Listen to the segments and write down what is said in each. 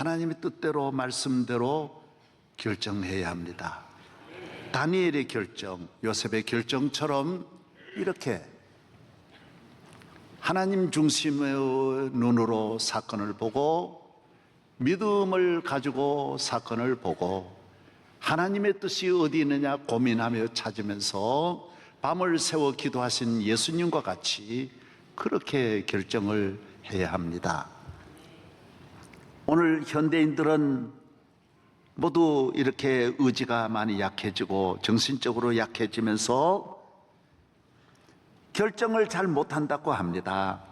하나님의 뜻대로 말씀대로 결정해야 합니다. 다니엘의 결정, 요셉의 결정처럼 이렇게 하나님 중심의 눈으로 사건을 보고 믿음을 가지고 사건을 보고 하나님의 뜻이 어디 있느냐 고민하며 찾으면서 밤을 새워 기도하신 예수님과 같이 그렇게 결정을 해야 합니다. 오늘 현대인들은 모두 이렇게 의지가 많이 약해지고 정신적으로 약해지면서 결정을 잘 못한다고 합니다.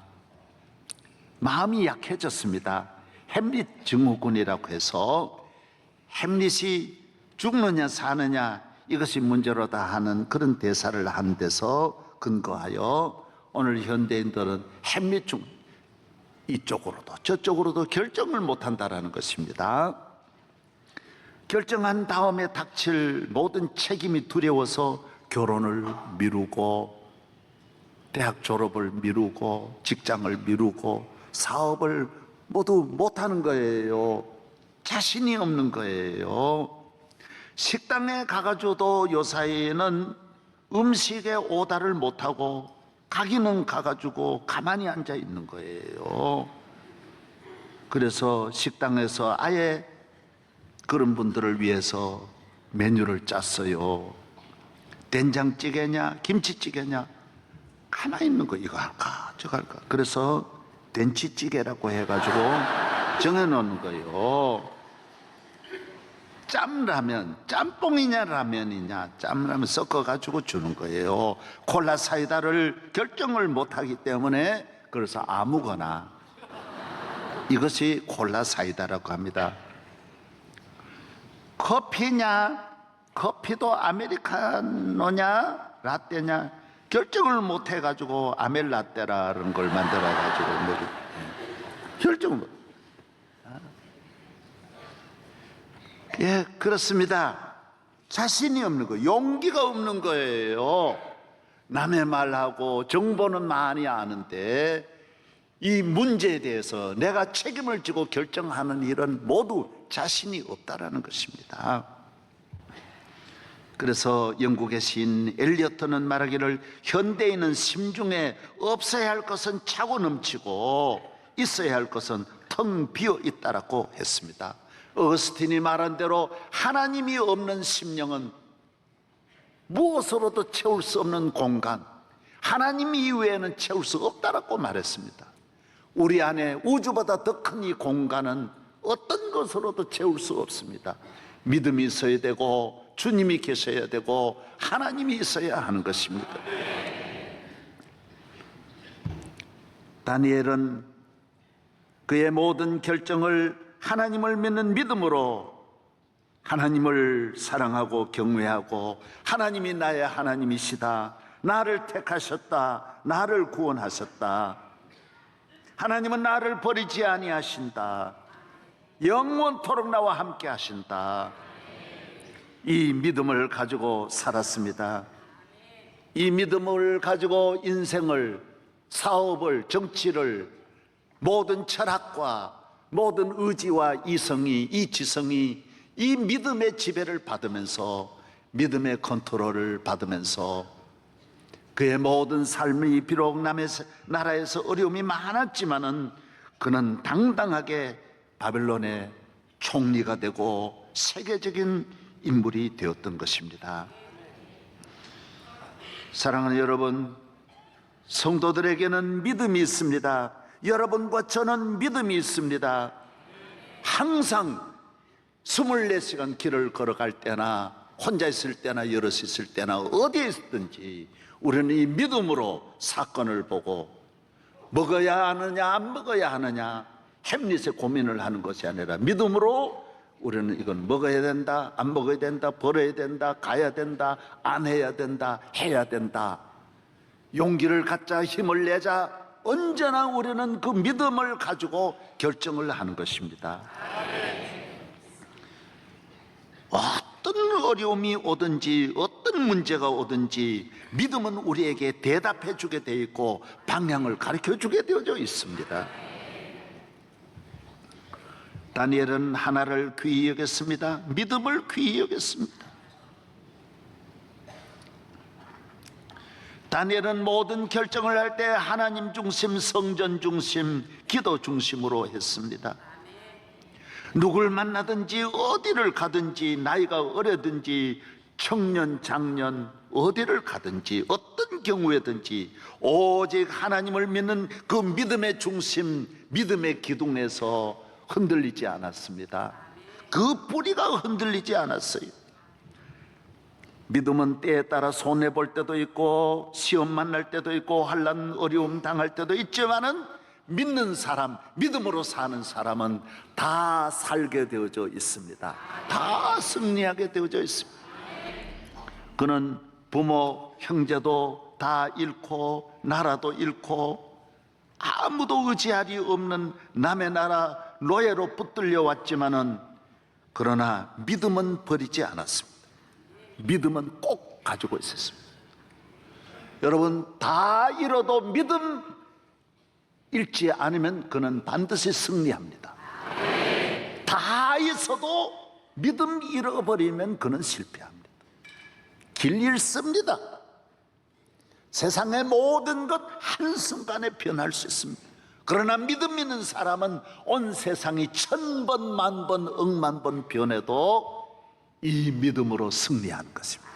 마음이 약해졌습니다. 햄릿 증후군이라고 해서 햄릿이 죽느냐 사느냐 이것이 문제로다 하는 그런 대사를 한 데서 근거하여 오늘 현대인들은 햄릿 증 이쪽으로도 저쪽으로도 결정을 못한다라는 것입니다. 결정한 다음에 닥칠 모든 책임이 두려워서 결혼을 미루고 대학 졸업을 미루고 직장을 미루고 사업을 모두 못하는 거예요. 자신이 없는 거예요. 식당에 가가지고도 요사이는 음식에 오다를 못하고 가기는 가가지고 가만히 앉아 있는 거예요. 그래서 식당에서 아예 그런 분들을 위해서 메뉴를 짰어요. 된장찌개냐 김치찌개냐 가만히 있는 거 이거 할까 저거 할까. 그래서 된치찌개라고 해가지고 정해놓는 거예요. 짬라면, 짬뽕이냐 라면이냐 짬라면 섞어가지고 주는 거예요. 콜라 사이다를 결정을 못하기 때문에 그래서 아무거나 이것이 콜라 사이다라고 합니다. 커피냐 커피도 아메리카노냐 라떼냐 결정을 못해가지고 아멜라떼라는 걸 만들어가지고 결정을 못. 예, 그렇습니다. 자신이 없는 거예요. 용기가 없는 거예요. 남의 말하고 정보는 많이 아는데 이 문제에 대해서 내가 책임을 지고 결정하는 일은 모두 자신이 없다라는 것입니다. 그래서 영국의 시인 엘리어트는 말하기를 현대인은 심중에 없어야 할 것은 차고 넘치고 있어야 할 것은 텅 비어 있다라고 했습니다. 어거스틴이 말한 대로 하나님이 없는 심령은 무엇으로도 채울 수 없는 공간, 하나님 이외에는 채울 수 없다라고 말했습니다. 우리 안에 우주보다 더 큰 이 공간은 어떤 것으로도 채울 수 없습니다. 믿음이 있어야 되고 주님이 계셔야 되고 하나님이 있어야 하는 것입니다. 다니엘은 그의 모든 결정을 하나님을 믿는 믿음으로 하나님을 사랑하고 경외하고 하나님이 나의 하나님이시다, 나를 택하셨다, 나를 구원하셨다, 하나님은 나를 버리지 아니하신다, 영원토록 나와 함께 하신다, 이 믿음을 가지고 살았습니다. 이 믿음을 가지고 인생을, 사업을, 정치를, 모든 철학과 모든 의지와 이성이, 이 지성이 이 믿음의 지배를 받으면서 믿음의 컨트롤을 받으면서 그의 모든 삶이 비록 남의 나라에서 어려움이 많았지만은 그는 당당하게 바벨론의 총리가 되고 세계적인 인물이 되었던 것입니다. 사랑하는 여러분, 성도들에게는 믿음이 있습니다. 여러분과 저는 믿음이 있습니다. 항상 24시간 길을 걸어갈 때나 혼자 있을 때나 여럿이 있을 때나 어디에 있든지 우리는 이 믿음으로 사건을 보고 먹어야 하느냐 안 먹어야 하느냐 햄릿의 고민을 하는 것이 아니라 믿음으로 우리는 이건 먹어야 된다, 안 먹어야 된다, 벌어야 된다, 가야 된다, 안 해야 된다, 해야 된다, 용기를 갖자, 힘을 내자, 언제나 우리는 그 믿음을 가지고 결정을 하는 것입니다. 어떤 어려움이 오든지 어떤 문제가 오든지 믿음은 우리에게 대답해 주게 되어 있고 방향을 가르쳐 주게 되어져 있습니다. 다니엘은 하나를 귀히 여겼습니다. 믿음을 귀히 여겼습니다. 다니엘은 모든 결정을 할 때 하나님 중심, 성전 중심, 기도 중심으로 했습니다. 누굴 만나든지 어디를 가든지 나이가 어려든지 청년, 장년 어디를 가든지 어떤 경우에든지 오직 하나님을 믿는 그 믿음의 중심, 믿음의 기둥에서 흔들리지 않았습니다. 그 뿌리가 흔들리지 않았어요. 믿음은 때에 따라 손해볼 때도 있고 시험 만날 때도 있고 환난 어려움 당할 때도 있지만은 믿는 사람, 믿음으로 사는 사람은 다 살게 되어져 있습니다. 다 승리하게 되어져 있습니다. 그는 부모, 형제도 다 잃고 나라도 잃고 아무도 의지할 리 없는 남의 나라 노예로 붙들려 왔지만은 그러나 믿음은 버리지 않았습니다. 믿음은 꼭 가지고 있었습니다. 여러분, 다 잃어도 믿음 잃지 않으면 그는 반드시 승리합니다. 다 있어도 믿음 잃어버리면 그는 실패합니다. 길 잃습니다. 세상의 모든 것 한순간에 변할 수 있습니다. 그러나 믿음 있는 사람은 온 세상이 1000번, 만번, 억만 번 변해도 이 믿음으로 승리하는 것입니다.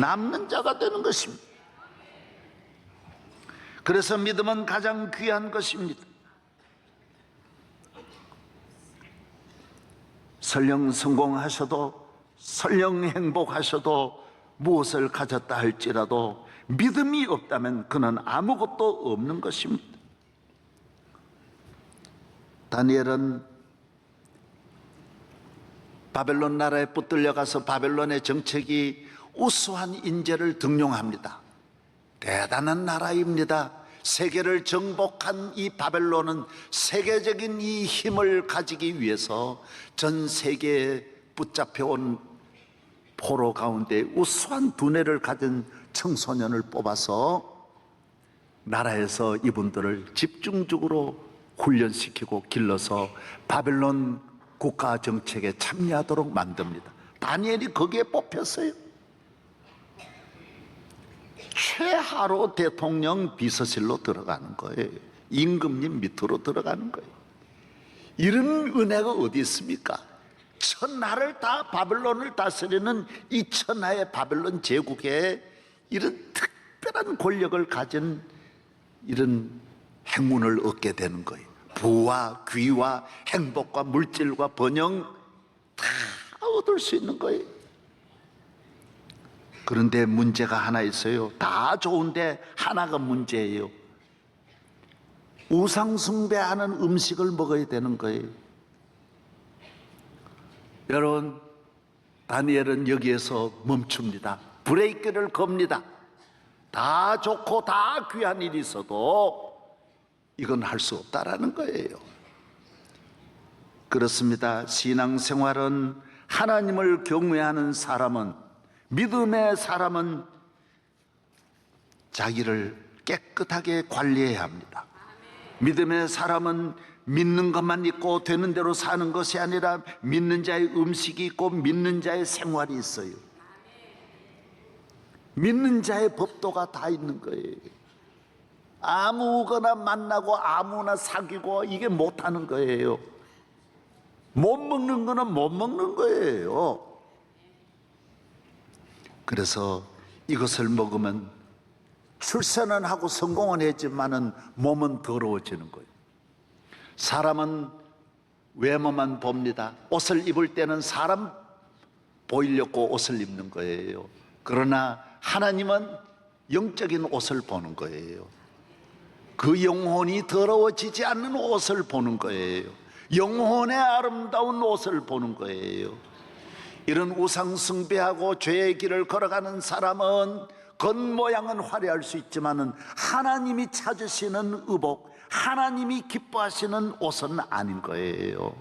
남는 자가 되는 것입니다. 그래서 믿음은 가장 귀한 것입니다. 설령 성공하셔도 설령 행복하셔도 무엇을 가졌다 할지라도 믿음이 없다면 그는 아무것도 없는 것입니다. 다니엘은 바벨론 나라에 붙들려 가서 바벨론의 정책이 우수한 인재를 등용합니다. 대단한 나라입니다. 세계를 정복한 이 바벨론은 세계적인 이 힘을 가지기 위해서 전 세계에 붙잡혀온 포로 가운데 우수한 두뇌를 가진 청소년을 뽑아서 나라에서 이분들을 집중적으로 훈련시키고 길러서 바벨론 국가 정책에 참여하도록 만듭니다. 다니엘이 거기에 뽑혔어요. 최하로 대통령 비서실로 들어가는 거예요. 임금님 밑으로 들어가는 거예요. 이런 은혜가 어디 있습니까? 천하를 다 바벨론을 다스리는 이 천하의 바벨론 제국에 이런 특별한 권력을 가진 이런 행운을 얻게 되는 거예요. 부와 귀와 행복과 물질과 번영 다 얻을 수 있는 거예요. 그런데 문제가 하나 있어요. 다 좋은데 하나가 문제예요. 우상 숭배하는 음식을 먹어야 되는 거예요. 여러분, 다니엘은 여기에서 멈춥니다. 브레이크를 겁니다. 다 좋고 다 귀한 일이 있어도 이건 할 수 없다라는 거예요. 그렇습니다. 신앙생활은 하나님을 경외하는 사람은, 믿음의 사람은 자기를 깨끗하게 관리해야 합니다. 믿음의 사람은 믿는 것만 있고 되는 대로 사는 것이 아니라 믿는 자의 음식이 있고 믿는 자의 생활이 있어요. 믿는 자의 법도가 다 있는 거예요. 아무거나 만나고 아무나 사귀고 이게 못하는 거예요. 못 먹는 거는 못 먹는 거예요. 그래서 이것을 먹으면 출세는 하고 성공은 했지만은 몸은 더러워지는 거예요. 사람은 외모만 봅니다. 옷을 입을 때는 사람 보이려고 옷을 입는 거예요. 그러나 하나님은 영적인 옷을 보는 거예요. 그 영혼이 더러워지지 않는 옷을 보는 거예요. 영혼의 아름다운 옷을 보는 거예요. 이런 우상 숭배하고 죄의 길을 걸어가는 사람은 겉모양은 화려할 수 있지만은 하나님이 찾으시는 의복, 하나님이 기뻐하시는 옷은 아닌 거예요.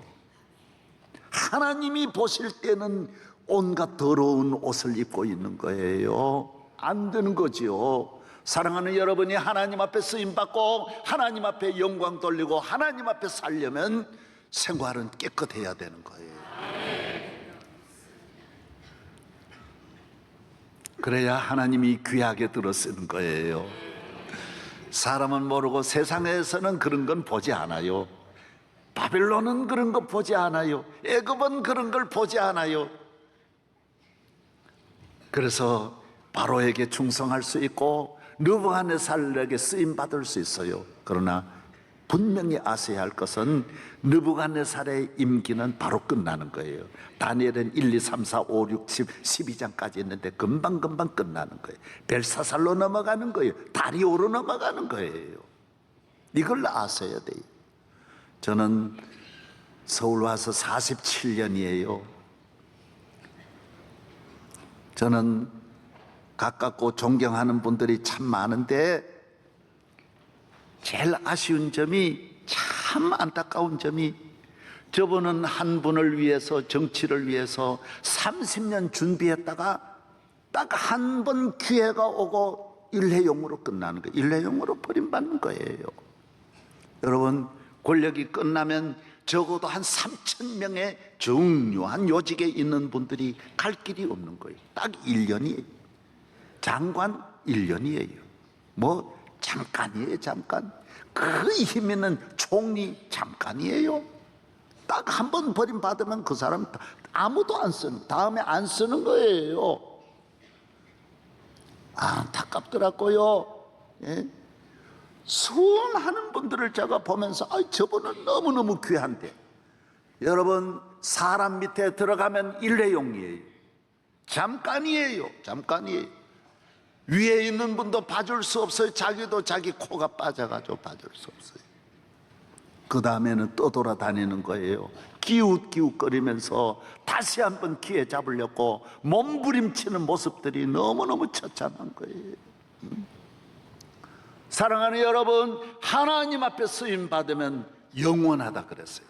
하나님이 보실 때는 온갖 더러운 옷을 입고 있는 거예요. 안 되는 거지요. 사랑하는 여러분이 하나님 앞에 쓰임받고 하나님 앞에 영광 돌리고 하나님 앞에 살려면 생활은 깨끗해야 되는 거예요. 그래야 하나님이 귀하게 들어쓰는 거예요. 사람은 모르고 세상에서는 그런 건 보지 않아요. 바벨론은 그런 거 보지 않아요. 애굽은 그런 걸 보지 않아요. 그래서 바로에게 충성할 수 있고 느부갓네살에게 쓰임 받을 수 있어요. 그러나 분명히 아셔야 할 것은 느부갓네살의 임기는 바로 끝나는 거예요. 다니엘은 1, 2, 3, 4, 5, 6, 10, 12장까지 있는데 금방금방 끝나는 거예요. 벨사살로 넘어가는 거예요. 다리오로 넘어가는 거예요. 이걸 아셔야 돼요. 저는 서울 와서 47년이에요. 저는 가깝고 존경하는 분들이 참 많은데 제일 아쉬운 점이, 참 안타까운 점이, 저분은 한 분을 위해서, 정치를 위해서 30년 준비했다가 딱 한 번 기회가 오고 일회용으로 끝나는 거예요. 일회용으로 버림받는 거예요. 여러분, 권력이 끝나면 적어도 한 3,000명의 중요한 요직에 있는 분들이 갈 길이 없는 거예요. 딱 1년이에요. 장관 1년이에요. 뭐 잠깐이에요, 잠깐. 그 힘 있는 총리 잠깐이에요. 딱 한 번 버림받으면 그 사람 아무도 안 쓰는, 다음에 안 쓰는 거예요. 안타깝더라고요. 예? 수많은 분들을 제가 보면서 저분은 너무너무 귀한데, 여러분, 사람 밑에 들어가면 일회용이에요. 잠깐이에요. 잠깐이에요. 위에 있는 분도 봐줄 수 없어요. 자기도 자기 코가 빠져가지고 봐줄 수 없어요. 그 다음에는 떠돌아다니는 거예요. 기웃기웃거리면서 다시 한번 기회 잡으려고 몸부림치는 모습들이 너무너무 처참한 거예요. 사랑하는 여러분, 하나님 앞에 쓰임 받으면 영원하다 그랬어요.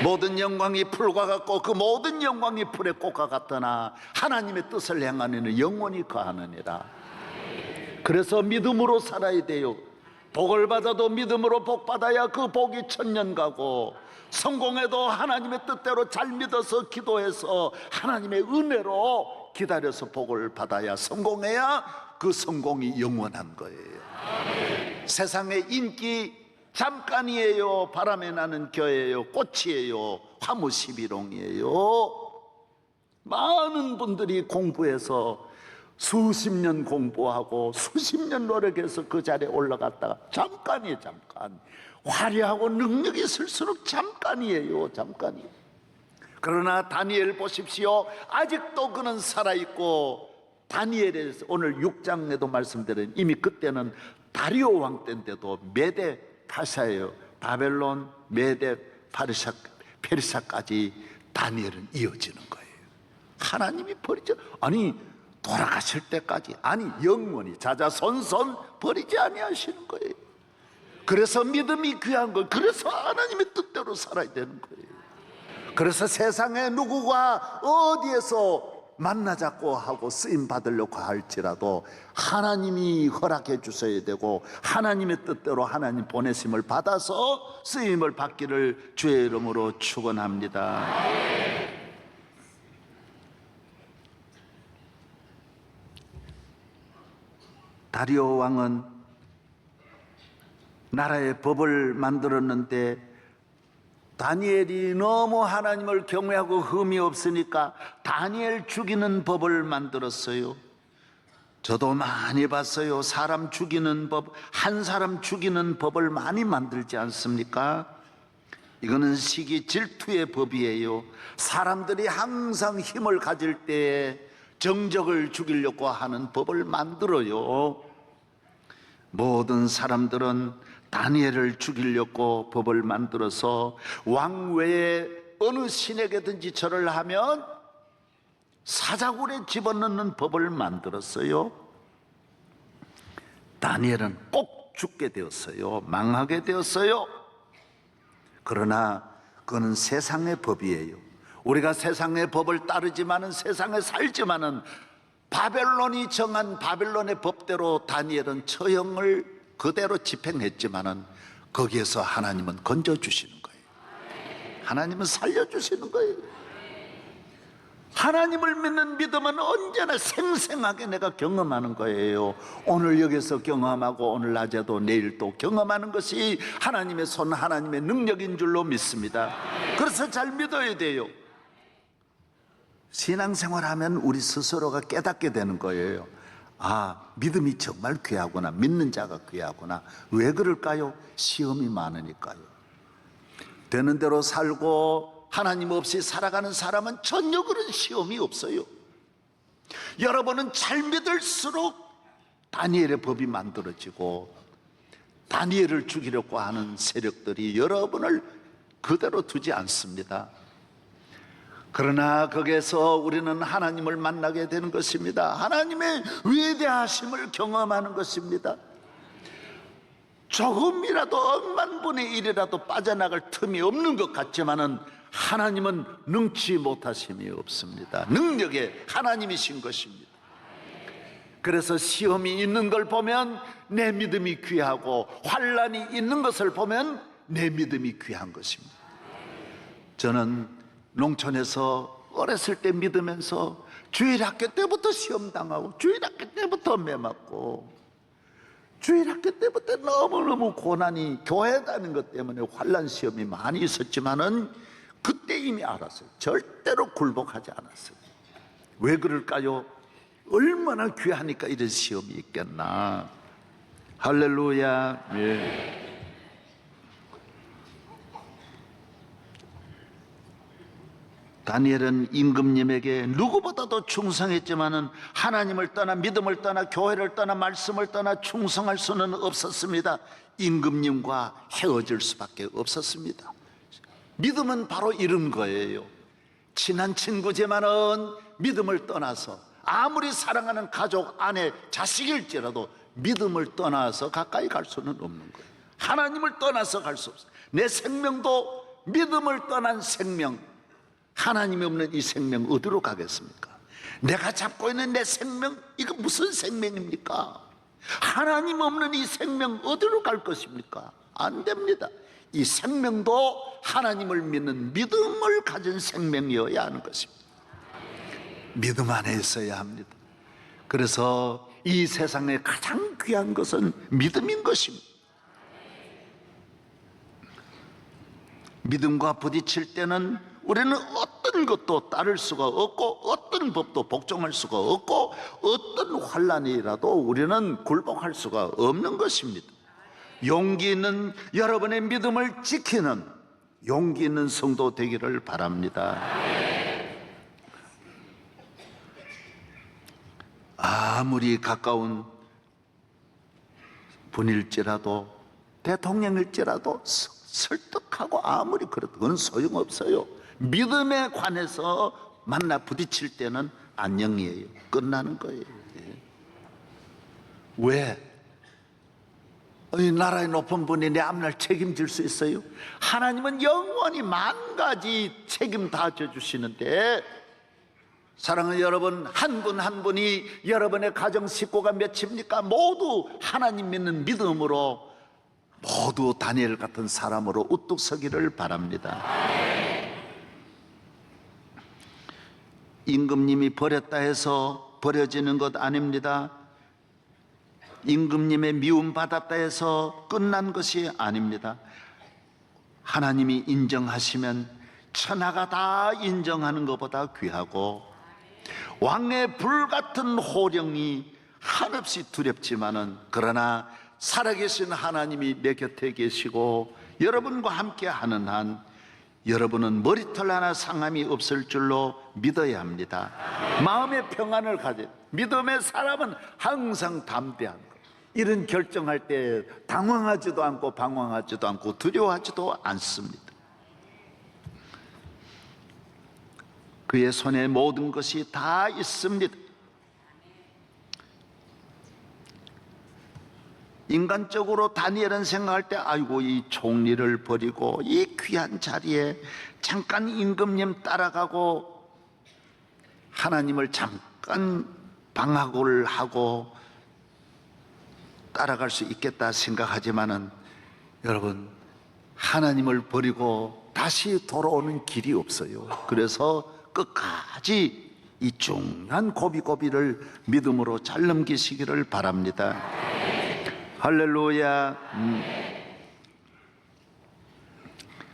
모든 영광이 풀과 같고 그 모든 영광이 풀의 꽃과 같으나 하나님의 뜻을 행하는 이는 영원히 거하느니라. 그래서 믿음으로 살아야 돼요. 복을 받아도 믿음으로 복 받아야 그 복이 천년 가고, 성공해도 하나님의 뜻대로 잘 믿어서 기도해서 하나님의 은혜로 기다려서 복을 받아야, 성공해야 그 성공이 영원한 거예요. 세상의 인기 잠깐이에요. 바람에 나는 겨예요. 꽃이에요. 화무시비롱이에요. 많은 분들이 공부해서 수십 년 공부하고 수십 년 노력해서 그 자리에 올라갔다가 잠깐이에요, 잠깐. 화려하고 능력이 있을수록 잠깐이에요, 잠깐이에요. 그러나 다니엘 보십시오. 아직도 그는 살아있고, 다니엘에서 오늘 6장에도 말씀드린, 이미 그때는 다리오 왕 때인데도 메데 파샤예요. 바벨론, 메데, 페르샤까지 다니엘은 이어지는 거예요. 하나님이 버리죠. 아니, 돌아가실 때까지, 아니 영원히 자자손손 버리지 아니하시는 거예요. 그래서 믿음이 귀한 거예요. 그래서 하나님의 뜻대로 살아야 되는 거예요. 그래서 세상에 누구가 어디에서 만나자고 하고 쓰임 받으려고 할지라도 하나님이 허락해 주셔야 되고, 하나님의 뜻대로 하나님 보내심을 받아서 쓰임을 받기를 주의 이름으로 축원합니다. 다리오 왕은 나라의 법을 만들었는데 다니엘이 너무 하나님을 경외하고 흠이 없으니까 다니엘 죽이는 법을 만들었어요. 저도 많이 봤어요. 사람 죽이는 법, 한 사람 죽이는 법을 많이 만들지 않습니까? 이거는 시기 질투의 법이에요. 사람들이 항상 힘을 가질 때에 정적을 죽이려고 하는 법을 만들어요. 모든 사람들은 다니엘을 죽이려고 법을 만들어서 왕 외에 어느 신에게든지 절을 하면 사자굴에 집어넣는 법을 만들었어요. 다니엘은 꼭 죽게 되었어요. 망하게 되었어요. 그러나 그거는 세상의 법이에요. 우리가 세상의 법을 따르지만은, 세상에 살지만은, 바벨론이 정한 바벨론의 법대로 다니엘은 처형을 그대로 집행했지만은 거기에서 하나님은 건져주시는 거예요. 하나님은 살려주시는 거예요. 하나님을 믿는 믿음은 언제나 생생하게 내가 경험하는 거예요. 오늘 여기서 경험하고 오늘 낮에도 내일 또 경험하는 것이 하나님의 손, 하나님의 능력인 줄로 믿습니다. 그래서 잘 믿어야 돼요. 신앙생활하면 우리 스스로가 깨닫게 되는 거예요. 아, 믿음이 정말 귀하구나. 믿는 자가 귀하구나. 왜 그럴까요? 시험이 많으니까요. 되는 대로 살고 하나님 없이 살아가는 사람은 전혀 그런 시험이 없어요. 여러분은 잘 믿을수록 다니엘의 법이 만들어지고 다니엘을 죽이려고 하는 세력들이 여러분을 그대로 두지 않습니다. 그러나 거기에서 우리는 하나님을 만나게 되는 것입니다. 하나님의 위대하심을 경험하는 것입니다. 조금이라도 억만분의 1이라도 빠져나갈 틈이 없는 것 같지만은 하나님은 능치 못하심이 없습니다. 능력의 하나님이신 것입니다. 그래서 시험이 있는 걸 보면 내 믿음이 귀하고 환난이 있는 것을 보면 내 믿음이 귀한 것입니다. 저는 농촌에서 어렸을 때 믿으면서 주일학교 때부터 시험당하고 주일학교 때부터 매맞고 주일학교 때부터 너무너무 고난이 교회 다니는 것 때문에 환난 시험이 많이 있었지만은 그때 이미 알았어요. 절대로 굴복하지 않았어요. 왜 그럴까요? 얼마나 귀하니까 이런 시험이 있겠나. 할렐루야. 예. 다니엘은 임금님에게 누구보다도 충성했지만은 하나님을 떠나 믿음을 떠나 교회를 떠나 말씀을 떠나 충성할 수는 없었습니다. 임금님과 헤어질 수밖에 없었습니다. 믿음은 바로 이런 거예요. 친한 친구지만은 믿음을 떠나서 아무리 사랑하는 가족, 아내, 자식일지라도 믿음을 떠나서 가까이 갈 수는 없는 거예요. 하나님을 떠나서 갈 수 없어요. 내 생명도 믿음을 떠난 생명, 하나님이 없는 이 생명 어디로 가겠습니까? 내가 잡고 있는 내 생명, 이거 무슨 생명입니까? 하나님 없는 이 생명 어디로 갈 것입니까? 안 됩니다. 이 생명도 하나님을 믿는 믿음을 가진 생명이어야 하는 것입니다. 믿음 안에 있어야 합니다. 그래서 이 세상에 가장 귀한 것은 믿음인 것입니다. 믿음과 부딪힐 때는 우리는 어떤 것도 따를 수가 없고 어떤 법도 복종할 수가 없고 어떤 환난이라도 우리는 굴복할 수가 없는 것입니다. 용기 있는 여러분의 믿음을 지키는 용기 있는 성도 되기를 바랍니다. 아무리 가까운 분일지라도 대통령일지라도 설득하고 아무리 그래도 그건 소용없어요. 믿음에 관해서 만나 부딪힐 때는 안녕이에요. 끝나는 거예요. 왜? 이 나라의 높은 분이 내 앞날 책임질 수 있어요? 하나님은 영원히 만 가지 책임 다 져주시는데 사랑하는 여러분, 한 분 한 분이 여러분의 가정 식구가 몇입니까? 모두 하나님 믿는 믿음으로 모두 다니엘 같은 사람으로 우뚝 서기를 바랍니다. 임금님이 버렸다 해서 버려지는 것 아닙니다. 임금님의 미움받았다 해서 끝난 것이 아닙니다. 하나님이 인정하시면 천하가 다 인정하는 것보다 귀하고 왕의 불같은 호령이 한없이 두렵지만은 그러나 살아계신 하나님이 내 곁에 계시고 여러분과 함께 하는 한 여러분은 머리털 하나 상함이 없을 줄로 믿어야 합니다. 마음의 평안을 가진 믿음의 사람은 항상 담대한 것. 이런 결정할 때 당황하지도 않고 방황하지도 않고 두려워하지도 않습니다. 그의 손에 모든 것이 다 있습니다. 인간적으로 다니엘은 생각할 때 아이고 이 총리를 버리고 이 귀한 자리에 잠깐 임금님 따라가고 하나님을 잠깐 방학을 하고 따라갈 수 있겠다 생각하지만은 여러분 하나님을 버리고 다시 돌아오는 길이 없어요. 그래서 끝까지 이 중요한 고비고비를 믿음으로 잘 넘기시기를 바랍니다. 할렐루야.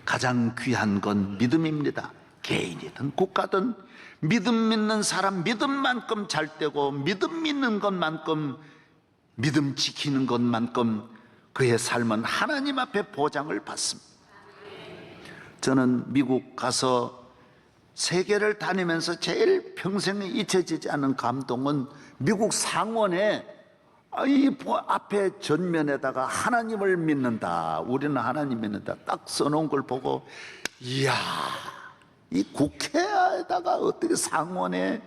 가장 귀한 건 믿음입니다. 개인이든 국가든 믿음 믿는 사람 믿음만큼 잘 되고, 믿음 믿는 것만큼, 믿음 지키는 것만큼 그의 삶은 하나님 앞에 보장을 받습니다. 저는 미국 가서 세계를 다니면서 제일 평생에 잊혀지지 않은 감동은 미국 상원에 이 앞에 전면에다가 하나님을 믿는다, 우리는 하나님 믿는다 딱 써놓은 걸 보고, 이야, 이 국회에다가 어떻게 상원에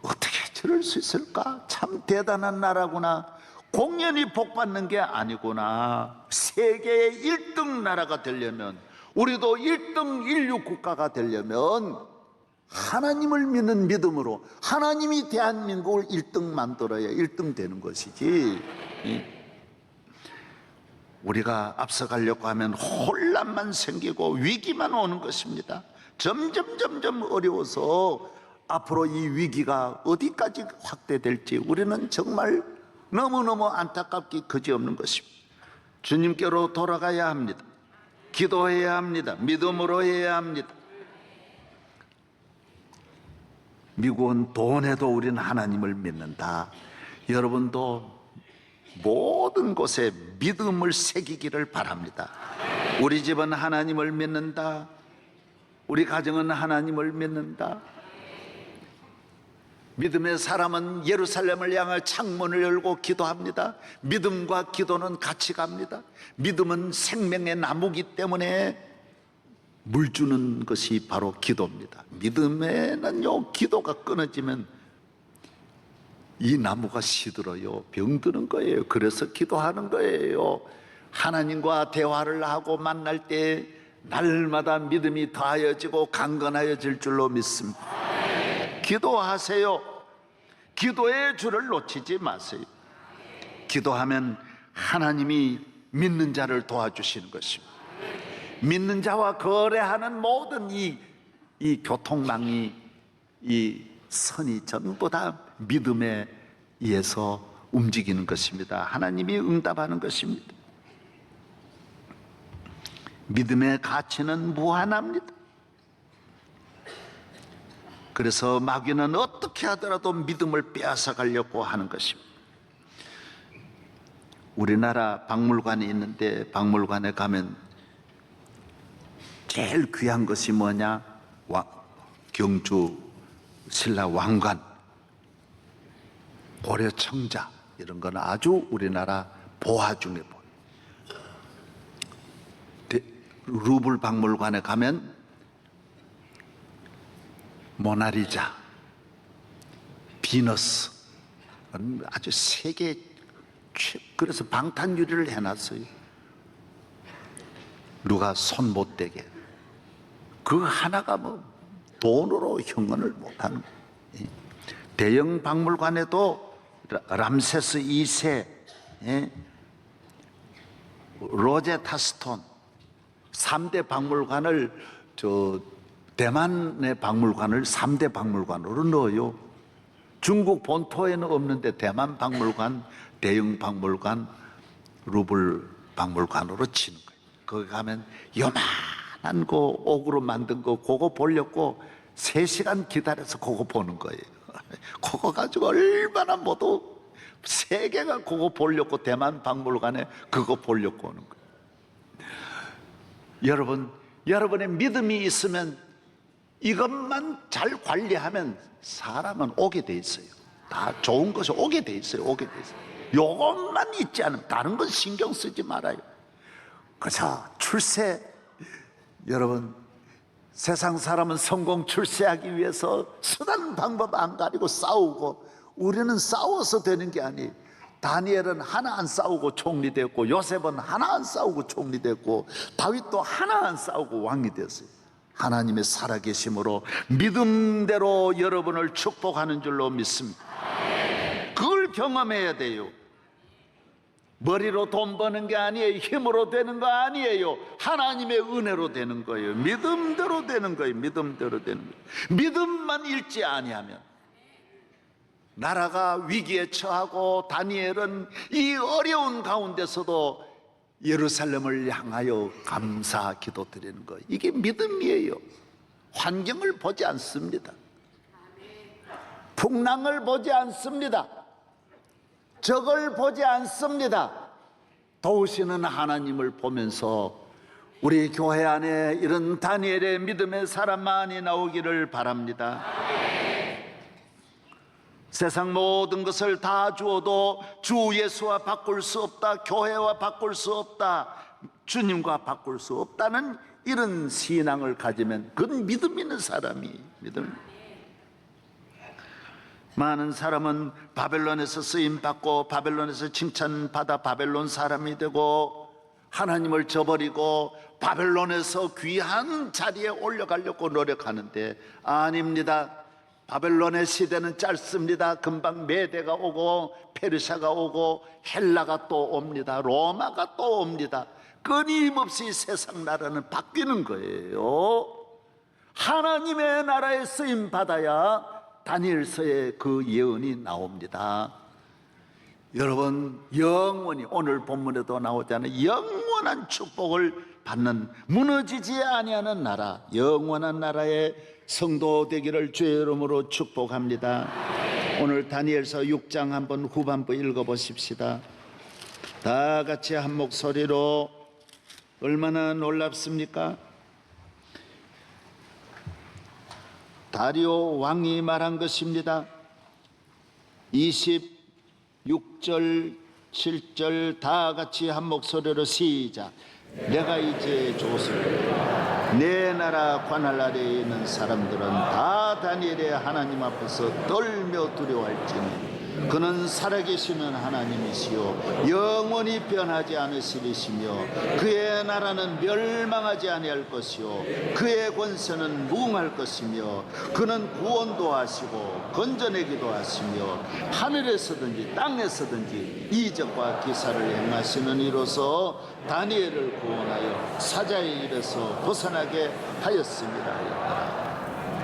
어떻게 저럴 수 있을까? 참 대단한 나라구나. 공연히 복받는 게 아니구나. 세계의 1등 나라가 되려면, 우리도 1등 인류 국가가 되려면 하나님을 믿는 믿음으로 하나님이 대한민국을 1등 만들어야 1등 되는 것이지, 우리가 앞서가려고 하면 혼란만 생기고 위기만 오는 것입니다. 점점 어려워서 앞으로 이 위기가 어디까지 확대될지 우리는 정말 너무너무 안타깝기 그지없는 것입니다. 주님께로 돌아가야 합니다. 기도해야 합니다. 믿음으로 해야 합니다. 미국은 돈에도 우리는 하나님을 믿는다. 여러분도 모든 곳에 믿음을 새기기를 바랍니다. 우리 집은 하나님을 믿는다. 우리 가정은 하나님을 믿는다. 믿음의 사람은 예루살렘을 향할 창문을 열고 기도합니다. 믿음과 기도는 같이 갑니다. 믿음은 생명의 나무기 때문에 물 주는 것이 바로 기도입니다. 믿음에는요, 기도가 끊어지면 이 나무가 시들어요. 병드는 거예요. 그래서 기도하는 거예요. 하나님과 대화를 하고 만날 때 날마다 믿음이 더하여지고 강건하여질 줄로 믿습니다. 기도하세요. 기도의 줄을 놓치지 마세요. 기도하면 하나님이 믿는 자를 도와주시는 것입니다. 믿는 자와 거래하는 모든 이 교통망이, 이 선이 전부 다 믿음에 의해서 움직이는 것입니다. 하나님이 응답하는 것입니다. 믿음의 가치는 무한합니다. 그래서 마귀는 어떻게 하더라도 믿음을 빼앗아 가려고 하는 것입니다. 우리나라 박물관이 있는데, 박물관에 가면 제일 귀한 것이 뭐냐? 경주 신라 왕관, 고려 청자, 이런 건 아주 우리나라 보화 중에 보화. 루블 박물관에 가면 모나리자, 비너스, 아주 세계, 그래서 방탄유리를 해놨어요. 누가 손 못 대게. 그 하나가 뭐 돈으로 형언을 못하는 거예요. 대형 박물관에도 람세스 2세, 로제타 스톤 3대 박물관을, 대만의 박물관을 3대 박물관으로 넣어요. 중국 본토에는 없는데 대만 박물관, 대형 박물관, 루블 박물관으로 치는 거예요. 거기 가면 요만한 거 옥으로 만든 거 그거 보려고 3시간 기다려서 그거 보는 거예요. 그거 가지고 얼마나 모두 세계가 그거 보려고 대만 박물관에 그거 보려고 오는 거예요. 여러분의 믿음이 있으면, 이것만 잘 관리하면 사람은 오게 돼 있어요. 다 좋은 것이 오게 돼 있어요. 오게 돼 있어요. 요것만 잊지 않으면 다른 건 신경 쓰지 말아요. 그래서 출세, 여러분, 세상 사람은 성공 출세하기 위해서 수단 방법 안 가리고 싸우고, 우리는 싸워서 되는 게 아니에요. 다니엘은 하나 안 싸우고 총리 됐고, 요셉은 하나 안 싸우고 총리 됐고, 다윗도 하나 안 싸우고 왕이 됐어요. 하나님의 살아계심으로 믿음대로 여러분을 축복하는 줄로 믿습니다. 그걸 경험해야 돼요. 머리로 돈 버는 게 아니에요. 힘으로 되는 거 아니에요. 하나님의 은혜로 되는 거예요. 믿음대로 되는 거예요. 믿음대로 되는 거예요. 믿음만 잃지 아니하면. 나라가 위기에 처하고 다니엘은 이 어려운 가운데서도 예루살렘을 향하여 감사 기도 드리는 거예요. 이게 믿음이에요. 환경을 보지 않습니다. 풍랑을 보지 않습니다. 적을 보지 않습니다. 도우시는 하나님을 보면서 우리 교회 안에 이런 다니엘의 믿음의 사람 많이 나오기를 바랍니다. 세상 모든 것을 다 주어도 주 예수와 바꿀 수 없다, 교회와 바꿀 수 없다, 주님과 바꿀 수 없다는 이런 신앙을 가지면 그건 믿음 있는 사람이 믿음. 많은 사람은 바벨론에서 쓰임받고 바벨론에서 칭찬받아 바벨론 사람이 되고 하나님을 저버리고 바벨론에서 귀한 자리에 올라가려고 노력하는데 아닙니다. 바벨론의 시대는 짧습니다. 금방 메대가 오고 페르시아가 오고 헬라가 또 옵니다. 로마가 또 옵니다. 끊임없이 세상 나라는 바뀌는 거예요. 하나님의 나라에 쓰임받아야 다니엘서에 그 예언이 나옵니다. 여러분, 영원히 오늘 본문에도 나오잖아요. 영원한 축복을 받는, 무너지지 아니하는 나라, 영원한 나라의 성도 되기를 주의 이름으로 축복합니다. 오늘 다니엘서 6장 한번 후반부 읽어보십시다. 다 같이 한 목소리로. 얼마나 놀랍습니까? 다리오 왕이 말한 것입니다. 26절 7절 다 같이 한 목소리로 시작. 내가 이제 좋습니다. 내 나라 관할 아래에 있는 사람들은 다 다니엘의 하나님 앞에서 떨며 두려워할지니 그는 살아계시는 하나님이시요 영원히 변하지 않으시리시며 그의 나라는 멸망하지 아니할 것이요 그의 권세는 무궁할 것이며 그는 구원도 하시고 건져내기도 하시며 하늘에서든지 땅에서든지 이적과 기사를 행하시는 이로서 다니엘을 구원하여 사자의 일에서 벗어나게 하였습니다.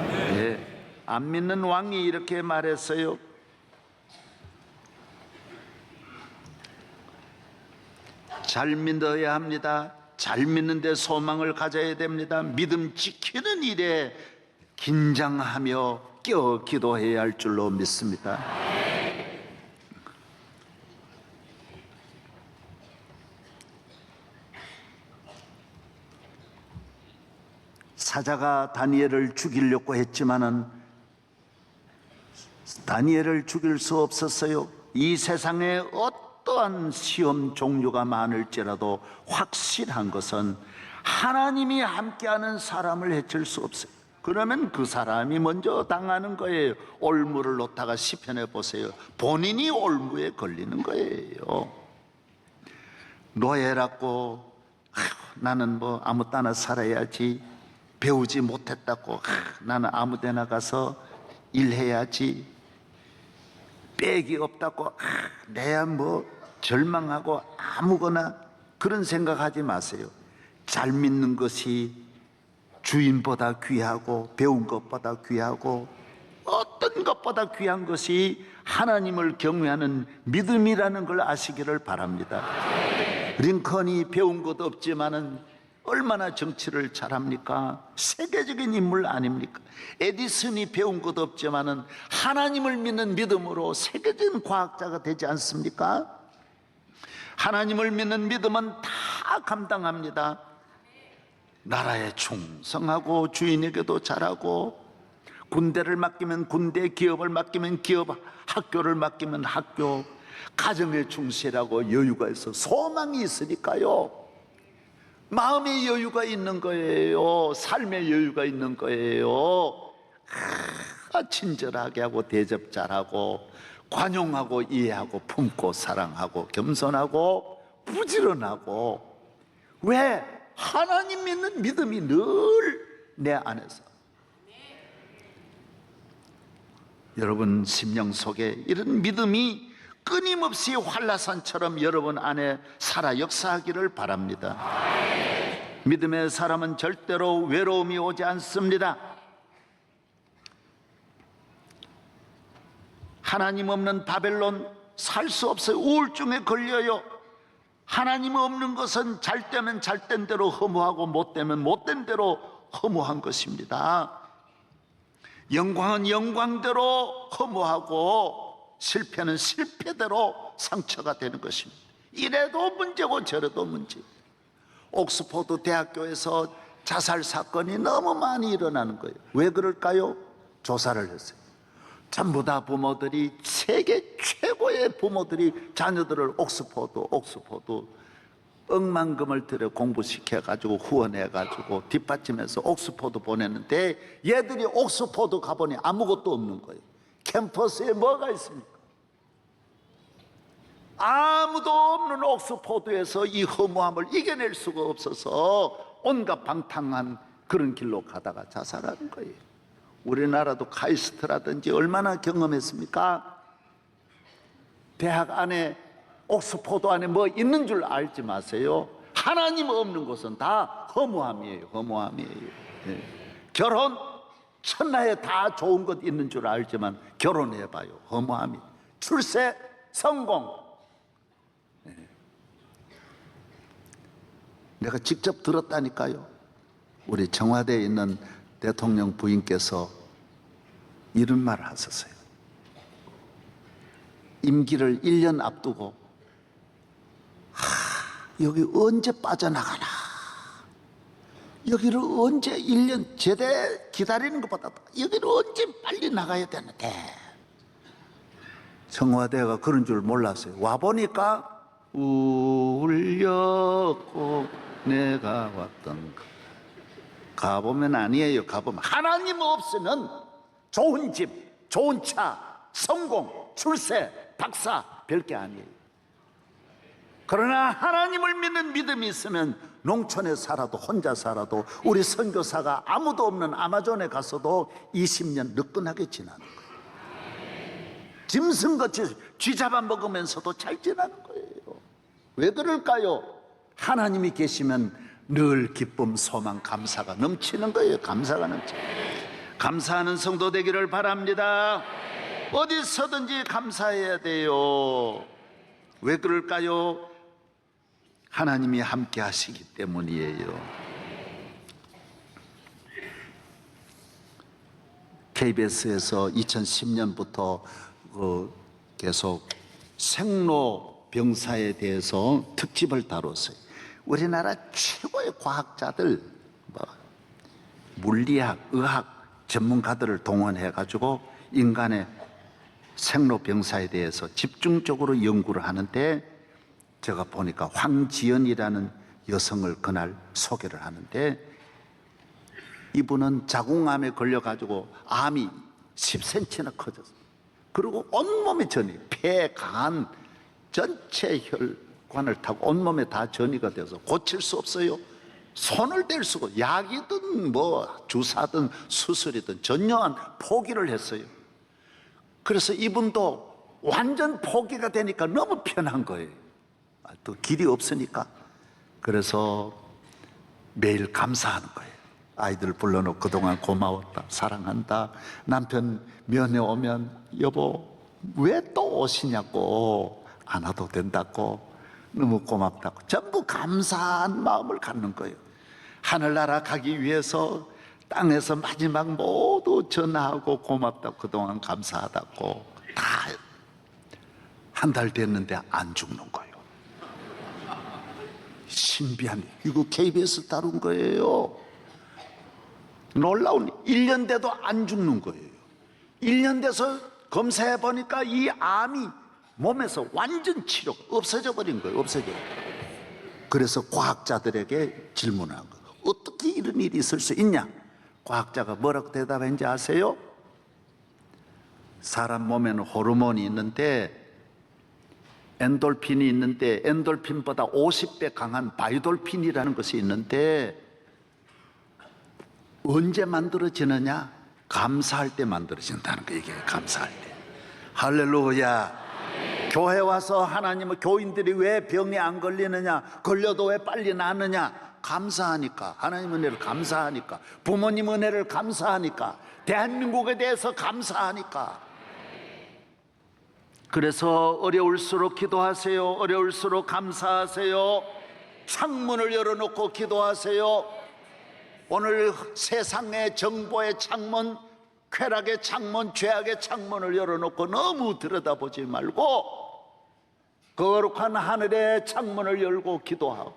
네, 안 믿는 왕이 이렇게 말했어요. 잘 믿어야 합니다. 잘 믿는데 소망을 가져야 됩니다. 믿음 지키는 일에 긴장하며 깨어 기도해야 할 줄로 믿습니다. 사자가 다니엘을 죽이려고 했지만은 다니엘을 죽일 수 없었어요. 이 세상에 어떠한 시험 종류가 많을지라도 확실한 것은 하나님이 함께하는 사람을 해칠 수 없어요. 그러면 그 사람이 먼저 당하는 거예요. 올무를 놓다가 시편에 보세요. 본인이 올무에 걸리는 거예요. 노예라고 나는 뭐 아무 때나 살아야지, 배우지 못했다고 나는 아무 데나 가서 일해야지, 빽이 없다고 내야 뭐 절망하고 아무거나 그런 생각하지 마세요. 잘 믿는 것이 주인보다 귀하고 배운 것보다 귀하고 어떤 것보다 귀한 것이 하나님을 경외하는 믿음이라는 걸 아시기를 바랍니다. 링컨이 배운 것도 없지만은 얼마나 정치를 잘합니까? 세계적인 인물 아닙니까? 에디슨이 배운 것도 없지만은 하나님을 믿는 믿음으로 세계적인 과학자가 되지 않습니까? 하나님을 믿는 믿음은 다 감당합니다. 나라에 충성하고 주인에게도 잘하고, 군대를 맡기면 군대, 기업을 맡기면 기업, 학교를 맡기면 학교, 가정에 충실하고 여유가 있어 소망이 있으니까요. 마음의 여유가 있는 거예요. 삶의 여유가 있는 거예요. 친절하게 하고 대접 잘하고 관용하고 이해하고 품고 사랑하고 겸손하고 부지런하고. 왜? 하나님 믿는 믿음이 늘 내 안에서. 여러분 심령 속에 이런 믿음이 끊임없이 한라산처럼 여러분 안에 살아 역사하기를 바랍니다. 믿음의 사람은 절대로 외로움이 오지 않습니다. 하나님 없는 바벨론 살 수 없어요. 우울증에 걸려요. 하나님 없는 것은 잘 되면 잘 된 대로 허무하고 못 되면 못된 대로 허무한 것입니다. 영광은 영광대로 허무하고 실패는 실패대로 상처가 되는 것입니다. 이래도 문제고 저래도 문제. 옥스퍼드 대학교에서 자살 사건이 너무 많이 일어나는 거예요. 왜 그럴까요? 조사를 했어요. 전부 다 부모들이, 세계 최고의 부모들이 자녀들을 옥스퍼드 억만금을 들여 공부시켜가지고 후원해가지고 뒷받침해서 옥스퍼드 보냈는데, 얘들이 옥스퍼드 가보니 아무것도 없는 거예요. 캠퍼스에 뭐가 있습니까? 아무도 없는 옥스퍼드에서 이 허무함을 이겨낼 수가 없어서 온갖 방탕한 그런 길로 가다가 자살하는 거예요. 우리나라도 카이스트라든지 얼마나 경험했습니까? 대학 안에, 옥스퍼드 안에 뭐 있는 줄 알지 마세요. 하나님 없는 곳은 다 허무함이에요. 허무함이에요. 결혼, 천하에 다 좋은 것 있는 줄 알지만 결혼해봐요. 허무함이. 출세, 성공. 내가 직접 들었다니까요. 우리 청와대에 있는 대통령 부인께서 이런 말을 하셨어요. 임기를 1년 앞두고 여기 언제 빠져나가나, 여기를 언제 1년 제대 기다리는 것보다 여기를 언제 빨리 나가야 되는데, 청와대가 그런 줄 몰랐어요. 와보니까 울렸고 내가 왔던 가보면 아니에요. 가보면 하나님 없으면 좋은 집, 좋은 차, 성공, 출세, 박사 별게 아니에요. 그러나 하나님을 믿는 믿음이 있으면 농촌에 살아도, 혼자 살아도, 우리 선교사가 아무도 없는 아마존에 가서도 20년 느긋하게 지나는 거예요. 짐승같이 쥐 잡아먹으면서도 잘 지나는 거예요. 왜 그럴까요? 하나님이 계시면 늘 기쁨, 소망, 감사가 넘치는 거예요. 감사가 넘치는 거예요. 감사하는 성도 되기를 바랍니다. 어디서든지 감사해야 돼요. 왜 그럴까요? 하나님이 함께 하시기 때문이에요. KBS에서 2010년부터 계속 생로병사에 대해서 특집을 다뤘어요. 우리나라 최고의 과학자들, 물리학, 의학 전문가들을 동원해가지고 인간의 생로병사에 대해서 집중적으로 연구를 하는데, 제가 보니까 황지연이라는 여성을 그날 소개를 하는데, 이분은 자궁암에 걸려가지고 암이 10cm나 커졌어요. 그리고 온몸에 전이, 폐, 간, 전체 혈관을 타고 온몸에 다 전이가 돼서 고칠 수 없어요. 손을 댈 수가, 약이든 뭐 주사든 수술이든 전혀 포기를 했어요. 그래서 이분도 완전 포기가 되니까 너무 편한 거예요. 또 길이 없으니까. 그래서 매일 감사하는 거예요. 아이들 불러놓고 그동안 고마웠다, 사랑한다. 남편 면회 오면 여보 왜 또 오시냐고, 안 와도 된다고, 너무 고맙다고, 전부 감사한 마음을 갖는 거예요. 하늘나라 가기 위해서 땅에서 마지막 모두 전화하고 고맙다고, 그동안 감사하다고, 다 한 달 됐는데 안 죽는 거예요. 신비한, 이거 KBS 다룬 거예요. 놀라운, 1년 돼도 안 죽는 거예요. 1년 돼서 검사해 보니까 이 암이 몸에서 완전 치료가 없어져 버린 거예요. 없어져. 그래서 과학자들에게 질문한 거예요. 어떻게 이런 일이 있을 수 있냐? 과학자가 뭐라고 대답했는지 아세요? 사람 몸에는 호르몬이 있는데, 엔돌핀이 있는데, 엔돌핀보다 50배 강한 바이돌핀이라는 것이 있는데, 언제 만들어지느냐? 감사할 때 만들어진다는 거, 이게 감사할 때. 할렐루야. 교회 와서 하나님은 교인들이 왜 병에 안 걸리느냐, 걸려도 왜 빨리 나느냐, 감사하니까. 하나님 은혜를 감사하니까. 부모님 은혜를 감사하니까. 대한민국에 대해서 감사하니까. 그래서 어려울수록 기도하세요. 어려울수록 감사하세요. 창문을 열어놓고 기도하세요. 오늘 세상의 정보의 창문, 쾌락의 창문, 죄악의 창문을 열어놓고 너무 들여다보지 말고 거룩한 하늘의 창문을 열고 기도하고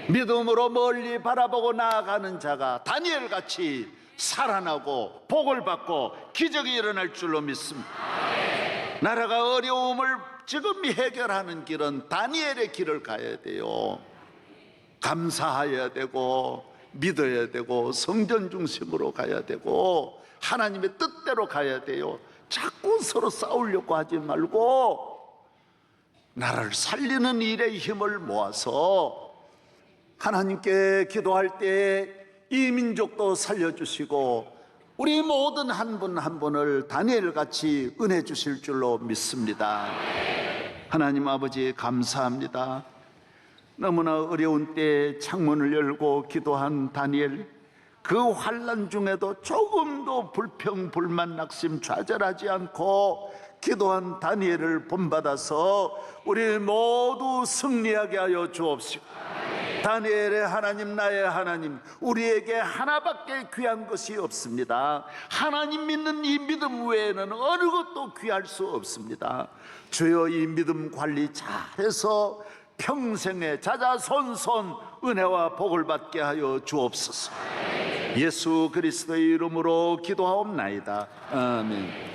믿음으로 멀리 바라보고 나아가는 자가 다니엘같이 살아나고 복을 받고 기적이 일어날 줄로 믿습니다. 나라가 어려움을 지금 해결하는 길은 다니엘의 길을 가야 돼요. 감사해야 되고 믿어야 되고 성전 중심으로 가야 되고 하나님의 뜻대로 가야 돼요. 자꾸 서로 싸우려고 하지 말고 나라를 살리는 일에 힘을 모아서 하나님께 기도할 때 이 민족도 살려주시고 우리 모든 한 분 한 분을 다니엘같이 은혜 주실 줄로 믿습니다. 하나님 아버지 감사합니다. 너무나 어려운 때에 창문을 열고 기도한 다니엘, 그 환난 중에도 조금도 불평, 불만, 낙심, 좌절하지 않고 기도한 다니엘을 본받아서 우리 모두 승리하게 하여 주옵시고, 다니엘의 하나님, 나의 하나님, 우리에게 하나밖에 귀한 것이 없습니다. 하나님 믿는 이 믿음 외에는 어느 것도 귀할 수 없습니다. 주여 이 믿음 관리 잘해서 평생에 자자손손 은혜와 복을 받게 하여 주옵소서. 예수 그리스도의 이름으로 기도하옵나이다. 아멘.